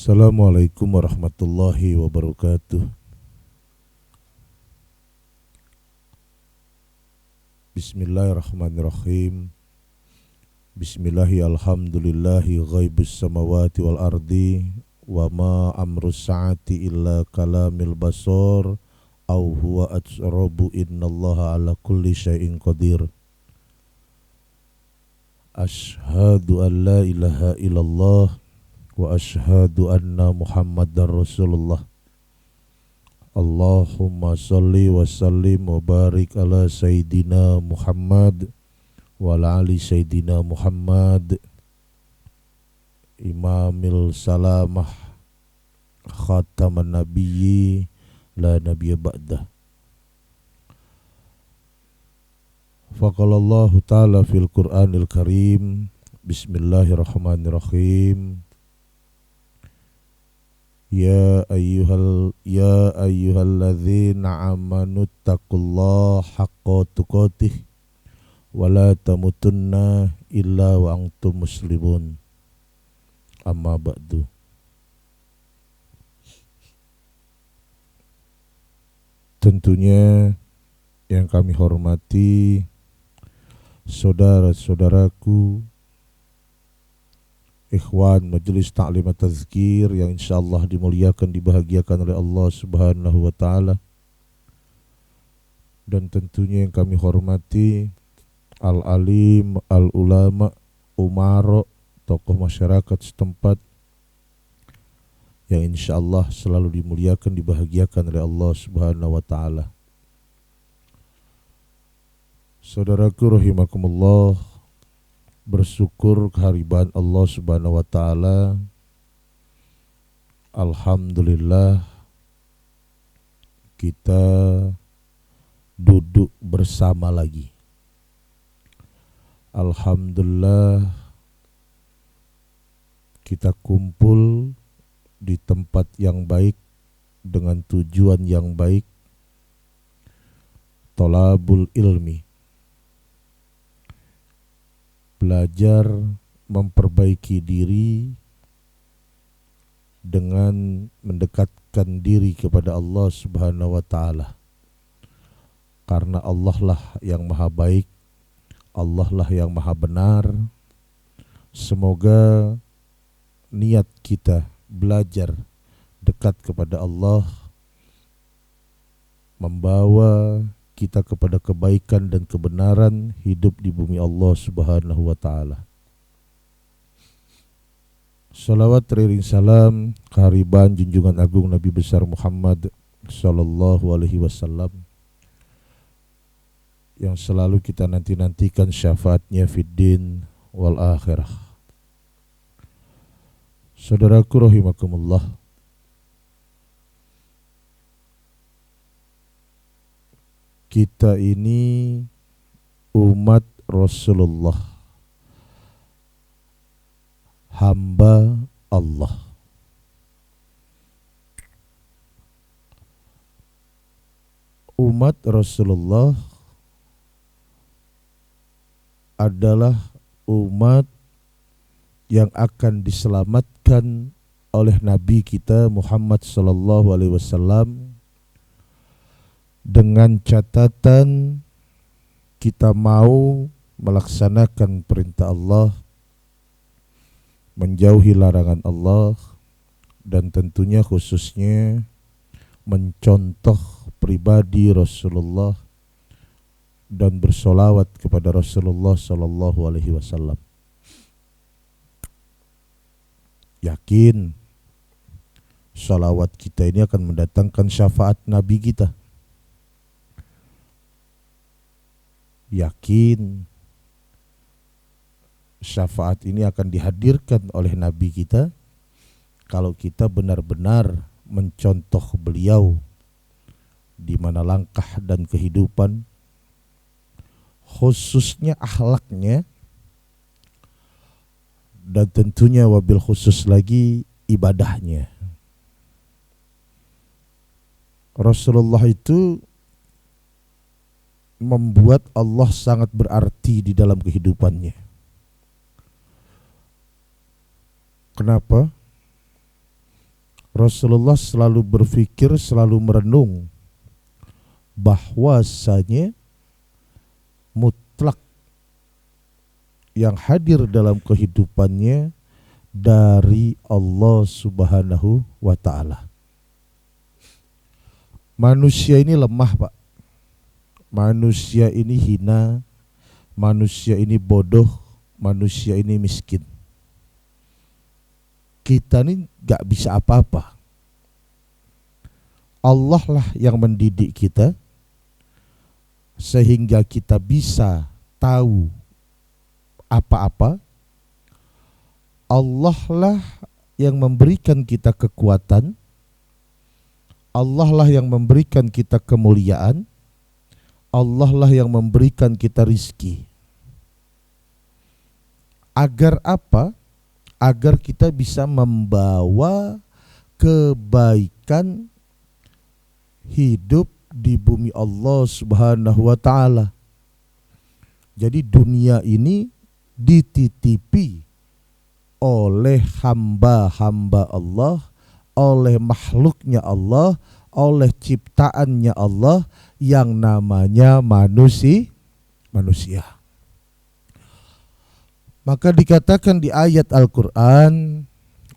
Assalamualaikum warahmatullahi wabarakatuh. Bismillahirrahmanirrahim. Bismillahi alhamdulillahi ghaibus samawati wal ardi wa ma amrus saati illa kalamil basar au huwa atsrabu innallaha ala kulli syai'in qadir. Ashhadu an la ilaha illallah wa ashhadu anna Muhammadar Rasulullah. Allahumma salli wa sallim wa barik ala Sayyidina Muhammad wa ala ali Sayyidina Muhammad Imamil salamah khataman nabiyyi la nabiyya ba'dah. Faqala Allah ta'ala fil Qur'anil Karim. Bismillahirrahmanirrahim. Ya ayyuhalladzina amanu taqullaha haqqa tuqatih wa la tamutunna illa wa antum muslimun. Amma ba'du. Tentunya yang kami hormati saudara-saudaraku, ikhwan Majelis Ta'lim Tazkir yang insyaallah dimuliakan, dibahagiakan oleh Allah Subhanahu wa taala. Dan tentunya yang kami hormati al-alim, al-ulama, umaro, tokoh masyarakat setempat yang insyaallah selalu dimuliakan, dibahagiakan oleh Allah Subhanahu wa taala. Saudaraku rahimakumullah, bersyukur kehadiran Allah Subhanahu wa taala. Alhamdulillah kita duduk bersama lagi. Alhamdulillah kita kumpul di tempat yang baik dengan tujuan yang baik, thalabul ilmi, belajar memperbaiki diri dengan mendekatkan diri kepada Allah Subhanahu wa taala. Karena Allah lah yang maha baik, Allah lah yang maha benar. Semoga niat kita belajar dekat kepada Allah membawa kita kepada kebaikan dan kebenaran hidup di bumi Allah Subhanahu wa taala. Salawat teriring salam kehadiran junjungan agung Nabi besar Muhammad sallallahu alaihi wasallam yang selalu kita nanti-nantikan syafaatnya fid din wal akhirah. Saudaraku rahimakumullah, kita ini umat Rasulullah, hamba Allah. Umat Rasulullah adalah umat yang akan diselamatkan oleh Nabi kita Muhammad sallallahu alaihi wasallam dengan catatan kita mau melaksanakan perintah Allah, menjauhi larangan Allah, dan tentunya khususnya mencontoh pribadi Rasulullah dan bersolawat kepada Rasulullah sallallahu alaihi wasallam. Yakin salawat kita ini akan mendatangkan syafaat Nabi kita. Yakin syafaat ini akan dihadirkan oleh Nabi kita kalau kita benar-benar mencontoh beliau di mana langkah dan kehidupan, khususnya akhlaknya, dan tentunya wabil khusus lagi ibadahnya. Rasulullah itu membuat Allah sangat berarti di dalam kehidupannya. Kenapa? Rasulullah selalu berpikir, selalu merenung bahwasanya mutlak yang hadir dalam kehidupannya dari Allah Subhanahu wa ta'ala. Manusia ini lemah, Pak. Manusia ini hina, manusia ini bodoh, manusia ini miskin. Kita ini gak bisa apa-apa. Allah lah yang mendidik kita sehingga kita bisa tahu apa-apa. Allah lah yang memberikan kita kekuatan. Allah lah yang memberikan kita kemuliaan. Allah lah yang memberikan kita rizki. Agar apa? Agar kita bisa membawa kebaikan hidup di bumi Allah Subhanahu wa ta'ala. Jadi dunia ini dititipi oleh hamba-hamba Allah, oleh makhluknya Allah, oleh ciptaannya Allah yang namanya manusia. Maka dikatakan di ayat Al-Quran,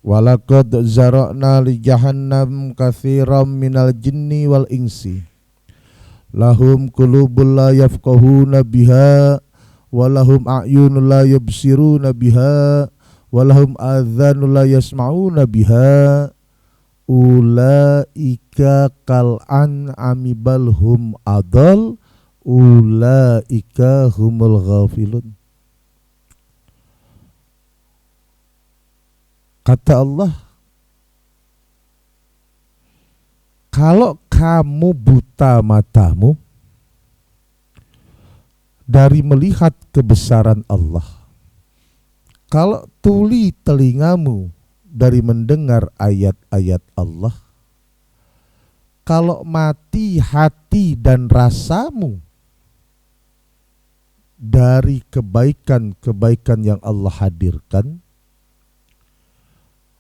walaqad zara'na li jahannam katsiran minal jinni wal insi lahum qulubun la yafqahuna biha walahum a'yunun la yubsiruna biha walahum adhanun la yasma'una biha ulaika kal an'ami bal hum adall ulaika humul ghafilun. Kata Allah, kalau kamu buta matamu dari melihat kebesaran Allah, kalau tuli telingamu dari mendengar ayat-ayat Allah, kalau mati hati dan rasamu dari kebaikan-kebaikan yang Allah hadirkan,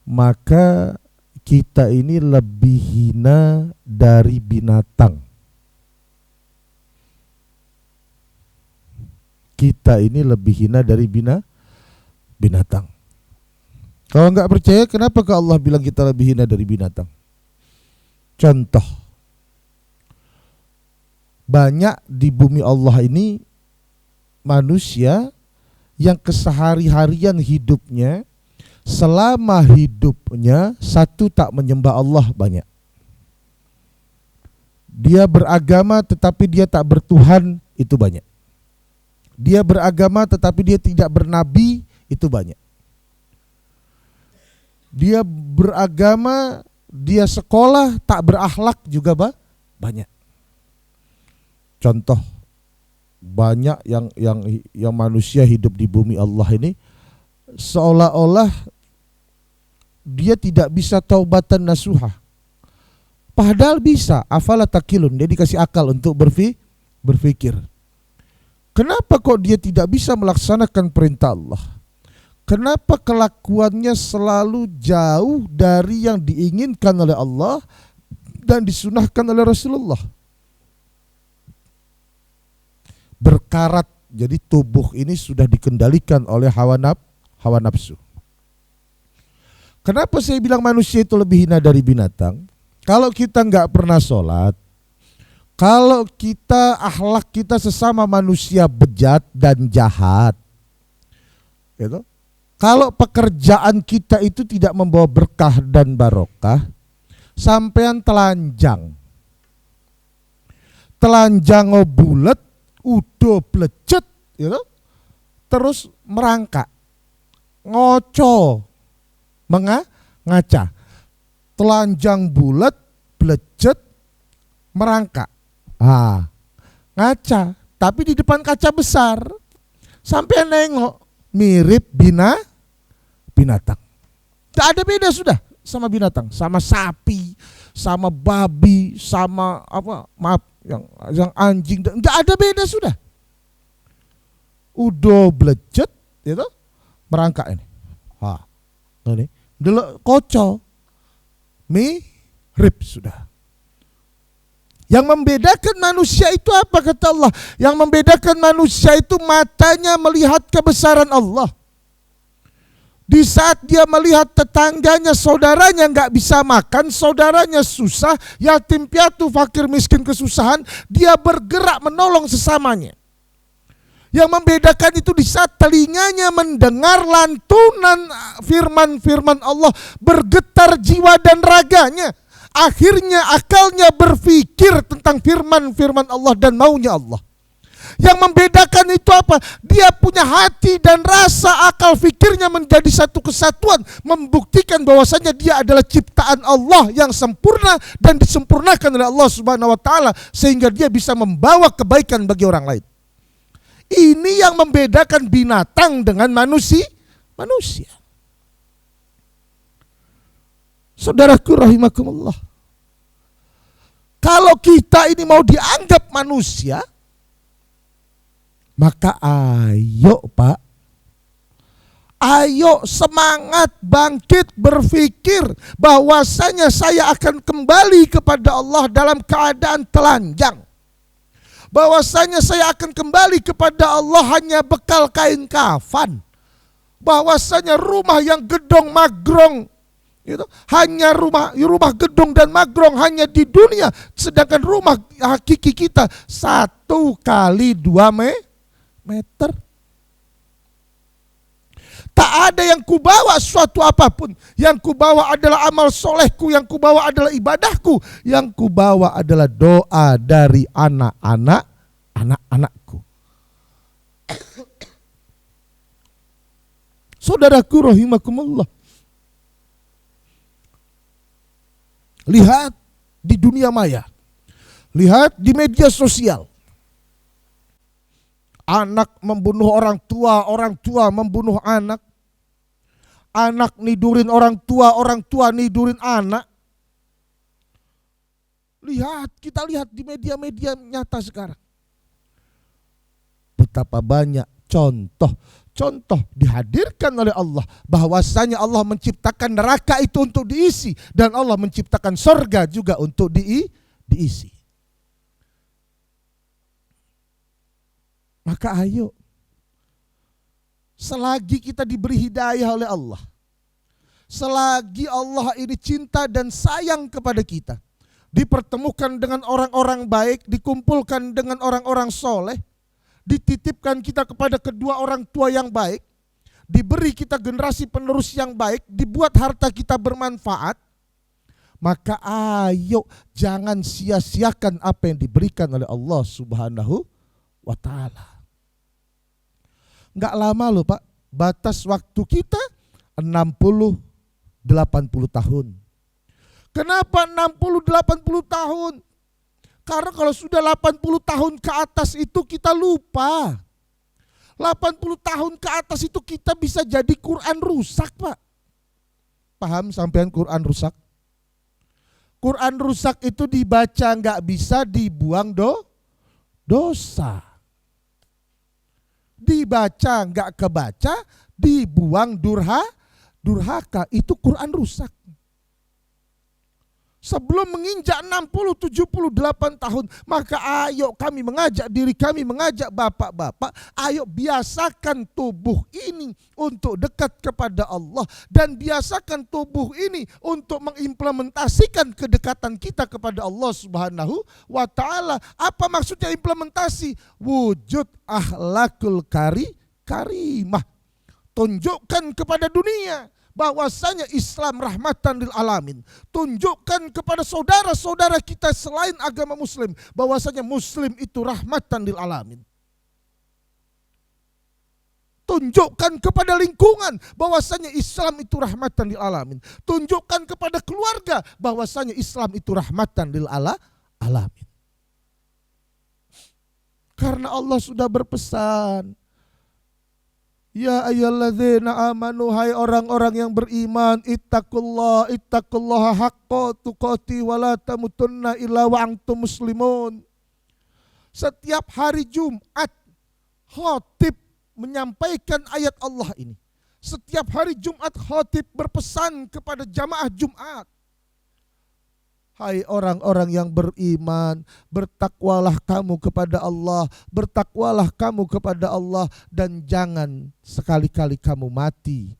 maka kita ini lebih hina dari binatang. Kita ini lebih hina dari binatang. Kalau nggak percaya, kenapa Allah bilang kita lebih hina dari binatang? Contoh, banyak di bumi Allah ini manusia yang kesehari-harian hidupnya, selama hidupnya satu tak menyembah Allah banyak. Dia beragama tetapi dia tak bertuhan, itu banyak. Dia beragama tetapi dia tidak bernabi, itu banyak. Dia beragama, dia sekolah tak berakhlak juga banyak. Contoh, banyak yang manusia hidup di bumi Allah ini seolah-olah dia tidak bisa taubatan nasuha. Padahal bisa, afala takilun, dia dikasih akal untuk berpikir. Kenapa kok dia tidak bisa melaksanakan perintah Allah? Kenapa kelakuannya selalu jauh dari yang diinginkan oleh Allah dan disunahkan oleh Rasulullah? Berkarat, jadi tubuh ini sudah dikendalikan oleh hawa nafsu. Kenapa saya bilang manusia itu lebih hina dari binatang? Kalau kita nggak pernah sholat, kalau kita akhlak kita sesama manusia bejat dan jahat, gitu. Kalau pekerjaan kita itu tidak membawa berkah dan barokah, sampean telanjang bulet, udo blecet, gitu. Terus merangkak, ngoco, ngaca, telanjang bulat, blecet, merangkak, ngaca, tapi di depan kaca besar, sampai nengok mirip binatang. Tak ada beda sudah sama binatang, sama sapi, sama babi, sama yang anjing, tidak ada beda sudah. Udah blecet, itu merangkak ini. Ini delok koco. mirip sudah. Yang membedakan manusia itu apa kata Allah? Yang membedakan manusia itu matanya melihat kebesaran Allah. Di saat dia melihat tetangganya, saudaranya nggak bisa makan, saudaranya susah, yatim piatu, fakir miskin kesusahan, dia bergerak menolong sesamanya. Yang membedakan itu di saat telinganya mendengar lantunan firman-firman Allah, bergetar jiwa dan raganya. Akhirnya akalnya berpikir tentang firman-firman Allah dan maunya Allah. Yang membedakan itu apa? Dia punya hati dan rasa, akal fikirnya menjadi satu kesatuan, membuktikan bahwasanya dia adalah ciptaan Allah yang sempurna dan disempurnakan oleh Allah Subhanahu wa taala sehingga dia bisa membawa kebaikan bagi orang lain. Ini yang membedakan binatang dengan manusia. Saudaraku rahimakumullah. Kalau kita ini mau dianggap manusia, maka ayo Pak, ayo semangat bangkit berpikir bahwasanya saya akan kembali kepada Allah dalam keadaan telanjang. Bahwasanya saya akan kembali kepada Allah hanya bekal kain kafan. Bahwasanya rumah yang gedong magrong itu hanya rumah gedung dan magrong hanya di dunia, sedangkan rumah hakiki kita 1 kali 2 meter. Tak ada yang kubawa suatu apapun. Yang kubawa adalah amal solehku, yang kubawa adalah ibadahku, yang kubawa adalah doa dari anak-anakku. Saudaraku rahimakumullah. Lihat di dunia maya. Lihat di media sosial. Anak membunuh orang tua membunuh anak. Anak nidurin orang tua nidurin anak. Kita lihat di media-media nyata sekarang. Betapa banyak contoh dihadirkan oleh Allah bahwasanya Allah menciptakan neraka itu untuk diisi dan Allah menciptakan surga juga untuk diisi. Maka ayo, selagi kita diberi hidayah oleh Allah, selagi Allah ini cinta dan sayang kepada kita, dipertemukan dengan orang-orang baik, dikumpulkan dengan orang-orang soleh, dititipkan kita kepada kedua orang tua yang baik, diberi kita generasi penerus yang baik, dibuat harta kita bermanfaat, maka ayo jangan sia-siakan apa yang diberikan oleh Allah Subhanahu wa ta'ala. Enggak lama loh Pak, batas waktu kita 60-80 tahun. Kenapa 60-80 tahun? Karena kalau sudah 80 tahun ke atas itu kita lupa. 80 tahun ke atas itu kita bisa jadi Quran rusak Pak. Paham sampean Quran rusak? Quran rusak itu dibaca enggak bisa, dibuang dosa. Dibaca enggak kebaca, dibuang durhaka. Itu Quran rusak. Sebelum menginjak 60, 70, 8 tahun, maka ayo kami mengajak diri kami, mengajak bapak-bapak, ayo biasakan tubuh ini untuk dekat kepada Allah dan biasakan tubuh ini untuk mengimplementasikan kedekatan kita kepada Allah Subhanahu wa ta'ala. Apa maksudnya implementasi? Wujud akhlakul karimah. Tunjukkan kepada dunia bahwasanya Islam rahmatan lil alamin. Tunjukkan kepada saudara-saudara kita selain agama muslim bahwasanya muslim itu rahmatan lil alamin. Tunjukkan kepada lingkungan bahwasanya Islam itu rahmatan lil alamin. Tunjukkan kepada keluarga bahwasanya Islam itu rahmatan lil alamin. Karena Allah sudah berpesan, ya ayyuhalladzina amanu, hai orang-orang yang beriman, ittaqullaha haqqa tuqati wa la tamutunna illa wa antum muslimun. Setiap hari Jumat khatib menyampaikan ayat Allah ini. Setiap hari Jumat khatib berpesan kepada jamaah Jumat, Hai orang-orang yang beriman, bertakwalah kamu kepada Allah, bertakwalah kamu kepada Allah, dan jangan sekali-kali kamu mati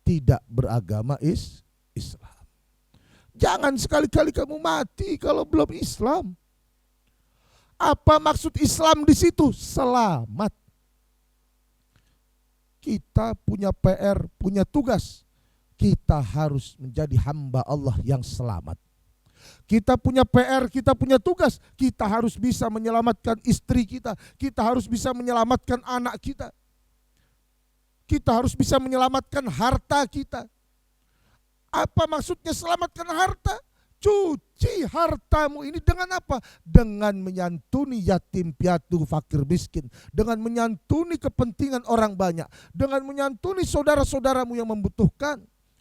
tidak beragama Islam. Jangan sekali-kali kamu mati kalau belum Islam. Apa maksud Islam di situ? Selamat. Kita punya PR, punya tugas. Kita harus menjadi hamba Allah yang selamat. Kita punya PR, kita punya tugas. Kita harus bisa menyelamatkan istri kita. Kita harus bisa menyelamatkan anak kita. Kita harus bisa menyelamatkan harta kita. Apa maksudnya selamatkan harta? Cuci hartamu ini dengan apa? Dengan menyantuni yatim piatu, fakir miskin. Dengan menyantuni kepentingan orang banyak. Dengan menyantuni saudara-saudaramu yang membutuhkan.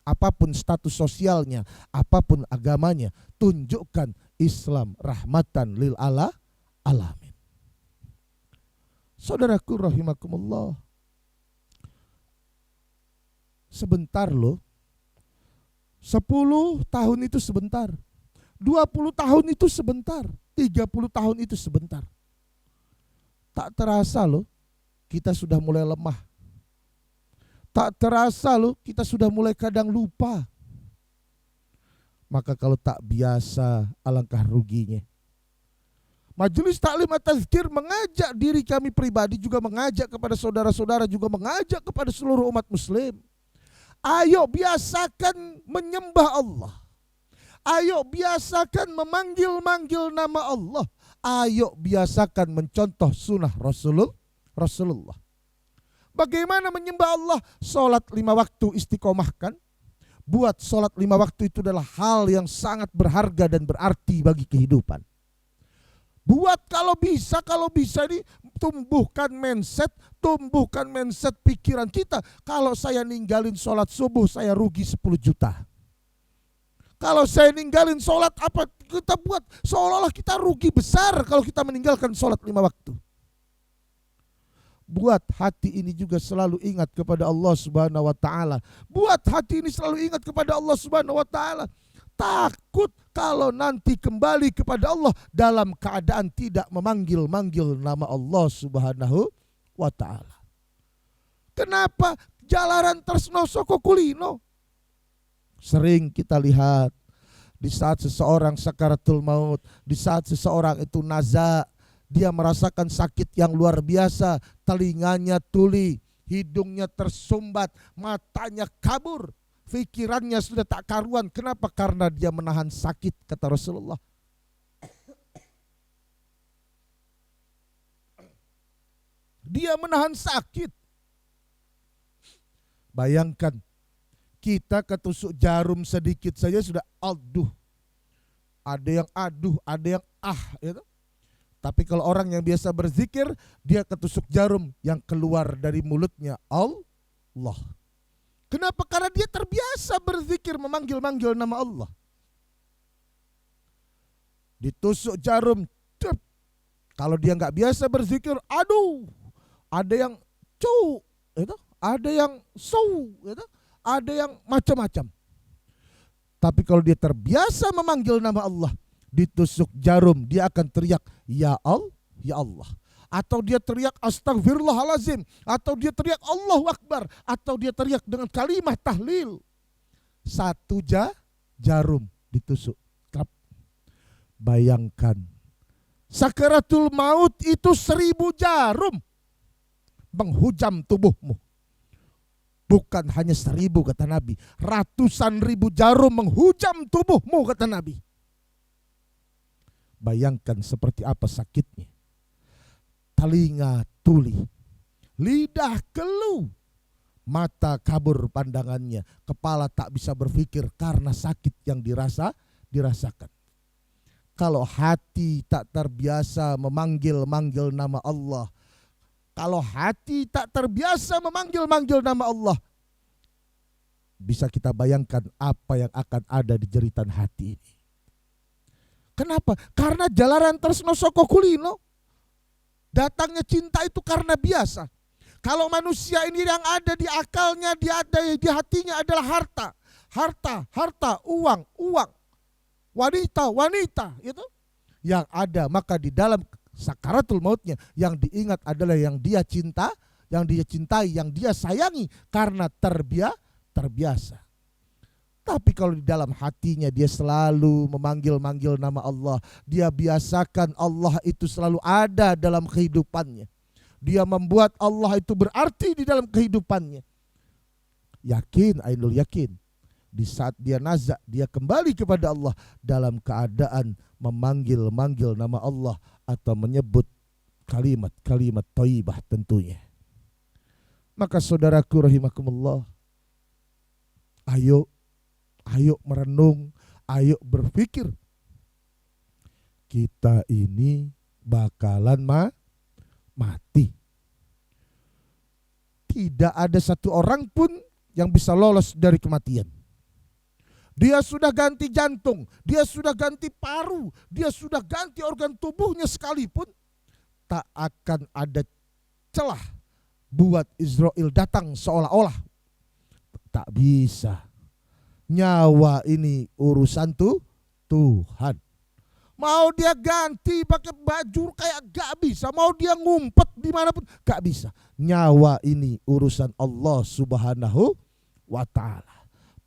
Apapun status sosialnya, apapun agamanya, tunjukkan Islam rahmatan lil alamin. Saudaraku rahimakumullah. Sebentar loh. 10 tahun itu sebentar. 20 tahun itu sebentar. 30 tahun itu sebentar. Tak terasa loh, kita sudah mulai lemah. Tak terasa loh, kita sudah mulai kadang lupa. Maka kalau tak biasa, alangkah ruginya. Majelis Taklim At-Tazkir mengajak diri kami pribadi, juga mengajak kepada saudara-saudara, juga mengajak kepada seluruh umat muslim. Ayo biasakan menyembah Allah. Ayo biasakan memanggil-manggil nama Allah. Ayo biasakan mencontoh sunnah Rasulullah. Bagaimana menyembah Allah? Sholat 5 waktu istiqomahkan. Buat sholat 5 waktu itu adalah hal yang sangat berharga dan berarti bagi kehidupan. Buat kalau bisa ini tumbuhkan mindset pikiran kita. Kalau saya ninggalin sholat subuh, saya rugi 10 juta. Kalau saya ninggalin sholat, apa kita buat? Seolah-olah kita rugi besar kalau kita meninggalkan sholat 5 waktu. Buat hati ini juga selalu ingat kepada Allah Subhanahu wa Ta'ala. Buat hati ini selalu ingat kepada Allah Subhanahu wa Ta'ala. Takut kalau nanti kembali kepada Allah dalam keadaan tidak memanggil-manggil nama Allah Subhanahu wa Ta'ala. Kenapa? Jalaran Tresno Soko Kulino. Sering kita lihat di saat seseorang sakaratul maut, di saat seseorang itu naza, dia merasakan sakit yang luar biasa, telinganya tuli, hidungnya tersumbat, matanya kabur, pikirannya sudah tak karuan. Kenapa? Karena dia menahan sakit, kata Rasulullah. Dia menahan sakit. Bayangkan, kita ketusuk jarum sedikit saja sudah aduh. Ada yang aduh, ada yang gitu. Tapi kalau orang yang biasa berzikir, dia ketusuk jarum yang keluar dari mulutnya Allah. Kenapa? Karena dia terbiasa berzikir, memanggil-manggil nama Allah. Ditusuk jarum, kalau dia nggak biasa berzikir, aduh, ada yang ada yang ada yang macam-macam. Tapi kalau dia terbiasa memanggil nama Allah, ditusuk jarum, dia akan teriak, ya Allah. Atau dia teriak astagfirullahalazim, atau dia teriak Allahu Akbar, atau dia teriak dengan kalimat tahlil. 1 jarum ditusuk. Bayangkan, sakaratul maut itu 1000 jarum menghujam tubuhmu. Bukan hanya 1000 kata Nabi, ratusan ribu jarum menghujam tubuhmu kata Nabi. Bayangkan seperti apa sakitnya. Telinga tuli, lidah keluh, mata kabur pandangannya, kepala tak bisa berpikir karena sakit yang dirasakan. Kalau hati tak terbiasa memanggil-manggil nama Allah, kalau hati tak terbiasa memanggil-manggil nama Allah, bisa kita bayangkan apa yang akan ada di jeritan hati ini. Kenapa? Karena jalaran Tresno Soko Kulino. Datangnya cinta itu karena biasa. Kalau manusia ini yang ada di akalnya, dia ada di hatinya adalah harta, uang. wanita itu yang ada. Maka di dalam sakaratul mautnya yang diingat adalah yang dia cinta, yang dia cintai, yang dia sayangi karena terbiasa. Tapi kalau di dalam hatinya dia selalu memanggil-manggil nama Allah, dia biasakan Allah itu selalu ada dalam kehidupannya. Dia membuat Allah itu berarti di dalam kehidupannya. Yakin, ainul yakin. Di saat dia nazak, dia kembali kepada Allah dalam keadaan memanggil-manggil nama Allah atau menyebut kalimat-kalimat thayyibah tentunya. Maka saudaraku rahimakumullah, ayo merenung, ayo berpikir. Kita ini bakalan mati. Tidak ada satu orang pun yang bisa lolos dari kematian. Dia sudah ganti jantung, dia sudah ganti paru, dia sudah ganti organ tubuhnya sekalipun, tak akan ada celah buat Israel datang seolah-olah. Tak bisa. Nyawa ini urusan Tuhan. Mau dia ganti pakai baju kayak gak bisa. Mau dia ngumpet dimanapun gak bisa. Nyawa ini urusan Allah Subhanahu wa ta'ala.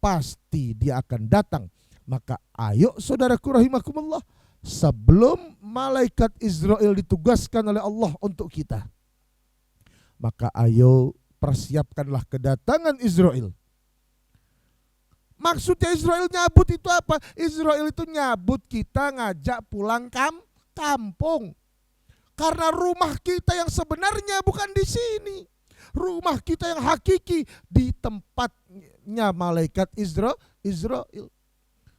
Pasti dia akan datang. Maka ayo saudaraku rahimakumullah, sebelum malaikat Israel ditugaskan oleh Allah untuk kita, maka ayo persiapkanlah kedatangan Israel. Maksudnya Israel nyabut itu apa? Israel itu nyabut kita, ngajak pulang kampung. Karena rumah kita yang sebenarnya bukan di sini. Rumah kita yang hakiki di tempatnya malaikat Israel.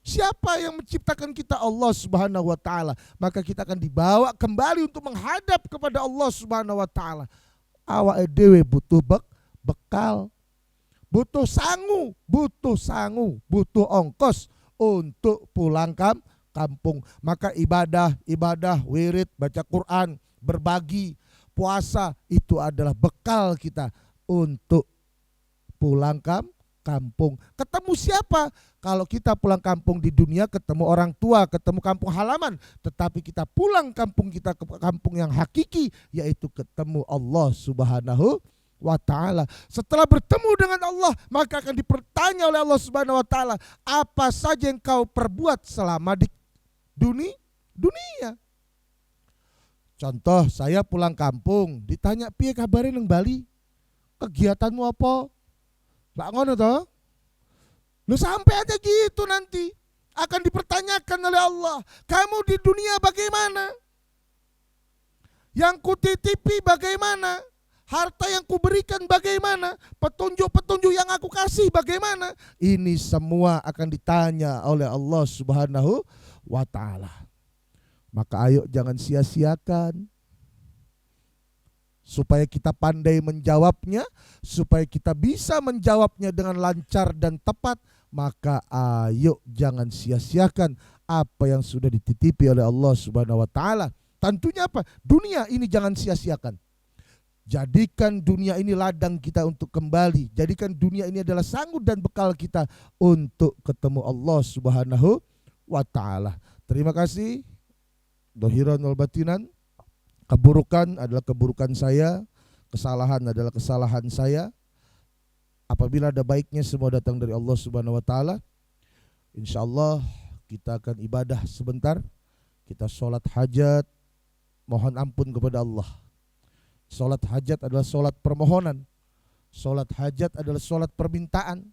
Siapa yang menciptakan kita? Allah Subhanahu wa ta'ala. Maka kita akan dibawa kembali untuk menghadap kepada Allah Subhanahu wa ta'ala. Awak dewe butuh bekal. Butuh sangu, butuh ongkos untuk pulang kampung. Maka ibadah, wirid, baca Quran, berbagi, puasa itu adalah bekal kita untuk pulang kampung. Ketemu siapa? Kalau kita pulang kampung di dunia ketemu orang tua, ketemu kampung halaman. Tetapi kita pulang kampung kita ke kampung yang hakiki, yaitu ketemu Allah Subhanahu wa ta'ala. Setelah bertemu dengan Allah, maka akan dipertanya oleh Allah Subhanahu wa ta'ala, apa saja yang kau perbuat selama di dunia. Contoh, saya pulang kampung, ditanya piye kabare nang Bali? Kegiatanmu apa? Lah ngono toh? Lu sampai aja gitu nanti akan dipertanyakan oleh Allah. Kamu di dunia bagaimana? Yang kutitipi bagaimana? Harta yang kuberikan bagaimana? Petunjuk-petunjuk yang aku kasih bagaimana? Ini semua akan ditanya oleh Allah Subhanahu wa ta'ala. Maka ayo jangan sia-siakan. Supaya kita pandai menjawabnya, supaya kita bisa menjawabnya dengan lancar dan tepat, maka ayo jangan sia-siakan apa yang sudah dititipi oleh Allah Subhanahu wa ta'ala. Tentunya apa? Dunia ini jangan sia-siakan. Jadikan dunia ini ladang kita untuk kembali. Jadikan dunia ini adalah sanggup dan bekal kita untuk ketemu Allah Subhanahu wa ta'ala. Terima kasih. Dohiran wal batinan. Keburukan adalah keburukan saya, kesalahan adalah kesalahan saya. Apabila ada baiknya semua datang dari Allah Subhanahu wa ta'ala. InsyaAllah kita akan ibadah sebentar. Kita sholat hajat, mohon ampun kepada Allah. Sholat hajat adalah sholat permohonan. Sholat hajat adalah sholat permintaan.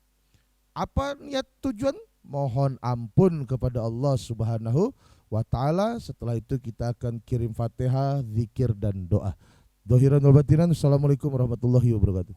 Apa niat tujuan? Mohon ampun kepada Allah Subhanahu wa ta'ala. Setelah itu kita akan kirim Fatihah, zikir dan doa. Dohiran wal batinan. Assalamualaikum warahmatullahi wabarakatuh.